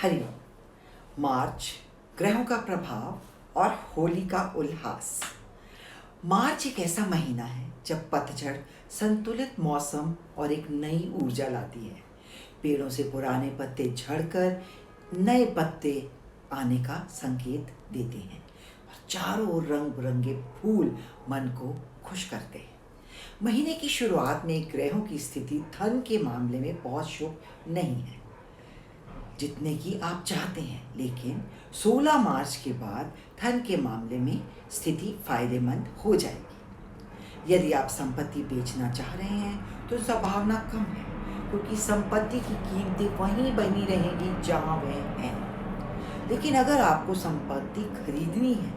हरिओम। मार्च, ग्रहों का प्रभाव और होली का उल्लास। मार्च एक ऐसा महीना है जब पतझड़ संतुलित मौसम और एक नई ऊर्जा लाती है। पेड़ों से पुराने पत्ते झड़कर नए पत्ते आने का संकेत देते हैं और चारों ओर रंग बिरंगे फूल मन को खुश करते हैं। महीने की शुरुआत में ग्रहों की स्थिति धन के मामले में बहुत शुभ नहीं है जितने की आप चाहते हैं, लेकिन 16 मार्च के बाद धन के मामले में स्थिति फायदेमंद हो जाएगी। यदि आप संपत्ति बेचना चाह रहे हैं तो संभावना कम है, क्योंकि संपत्ति की कीमतें वहीं बनी रहेंगी जहां वे हैं। लेकिन अगर आपको संपत्ति खरीदनी है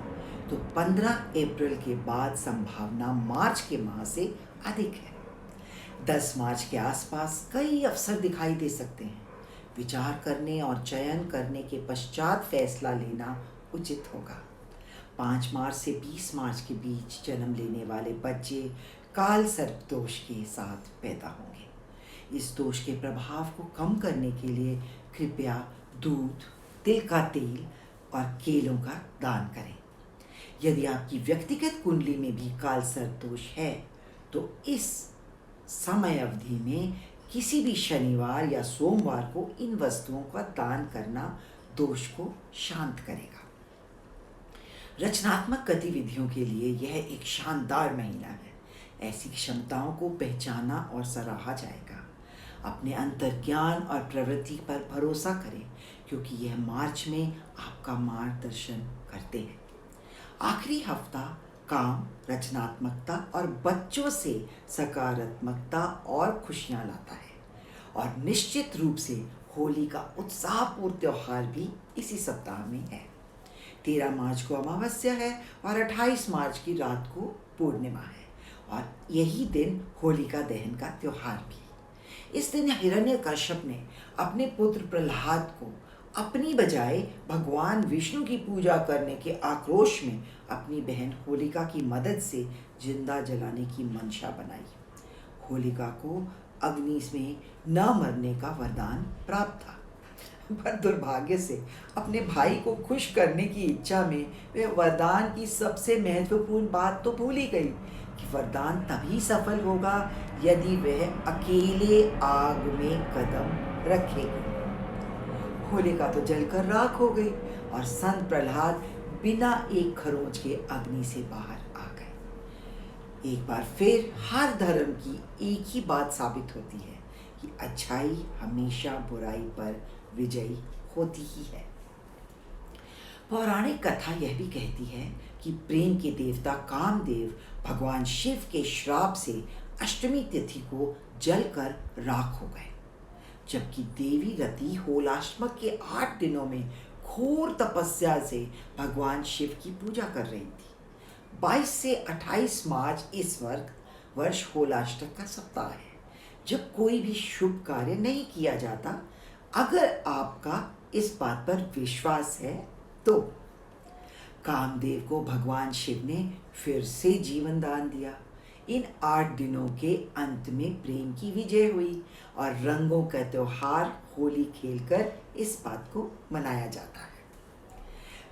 तो 15 अप्रैल के बाद संभावना मार्च के माह से अधिक है। 10 मार्च के आसपास कई अवसर दिखाई दे सकते हैं। विचार करने और चयन करने के पश्चात फैसला लेना उचित होगा। 5 मार्च से 20 मार्च के बीच जन्म लेने वाले बच्चे काल सर्प दोष के साथ पैदा होंगे। इस दोष के प्रभाव को कम करने के लिए कृपया दूध, तिल का तेल और केलों का दान करें। यदि आपकी व्यक्तिगत कुंडली में भी काल सर्प दोष है तो इस समय अवधि में किसी भी शनिवार या सोमवार को इन वस्तुओं का दान करना दोष को शांत करेगा। रचनात्मक गतिविधियों के लिए यह एक शानदार महीना है। ऐसी क्षमताओं को पहचाना और सराहा जाएगा। अपने अंतर्ज्ञान और प्रवृत्ति पर भरोसा करें, क्योंकि यह मार्च में आपका मार्गदर्शन करते हैं। आखिरी हफ्ता काम, रचनात्मकता और बच्चों से सकारात्मकता और खुशियां लाता है। और निश्चित रूप से होली का उत्साहपूर्ण त्योहार भी इसी सप्ताह में है। 13 मार्च को अमावस्या है और 28 मार्च की रात को पूर्णिमा है, और यही दिन होलिका दहन का त्योहार भी। इस दिन हिरण्यकश्यप ने अपने पुत्र प्रहलाद को अपनी बजाय भगवान विष्णु की पूजा करने के आक्रोश में अपनी बहन होलिका की मदद से जिंदा जलाने की मंशा बनाई। होलिका को अग्नि में न मरने का वरदान प्राप्त था, पर दुर्भाग्य से अपने भाई को खुश करने की इच्छा में वह वरदान की सबसे महत्वपूर्ण बात तो भूल ही गई कि वरदान तभी सफल होगा यदि वह अकेले आग में कदम रखेगा। होलिका तो जलकर राख हो गई और संत प्रहलाद बिना एक खरोंच के अग्नि से बाहर आ गए। एक बार फिर हर धर्म की एक ही बात साबित होती है कि अच्छाई हमेशा बुराई पर विजयी होती ही है। पौराणिक कथा यह भी कहती है कि प्रेम के देवता कामदेव भगवान शिव के श्राप से अष्टमी तिथि को जलकर राख हो गए, जबकि देवी रति होलाष्टमक के 8 दिनों में घोर तपस्या से भगवान शिव की पूजा कर रही थी। 22 से 28 मार्च इस वर्ष होलाष्टक का सप्ताह है, जब कोई भी शुभ कार्य नहीं किया जाता। अगर आपका इस बात पर विश्वास है तो कामदेव को भगवान शिव ने फिर से जीवन दान दिया। इन 8 दिनों के अंत में प्रेम की विजय हुई और रंगों का त्योहार होली खेलकर इस बात को मनाया जाता है।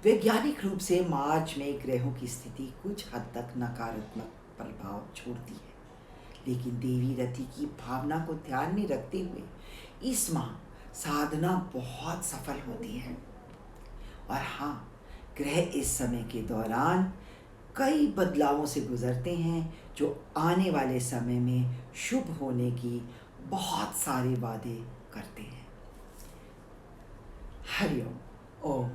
वैज्ञानिक रूप से मार्च में ग्रहों की स्थिति कुछ हद तक नकारात्मक प्रभाव छोड़ती है, लेकिन देवी रति की भावना को ध्यान में रखते हुए इस माह साधना बहुत सफल होती है। और हाँ, ग्रह इस समय के दौरान कई बदलावों से गुजरते हैं जो आने वाले समय में शुभ होने की बहुत सारे वादे करते हैं। हरिओम। ओम।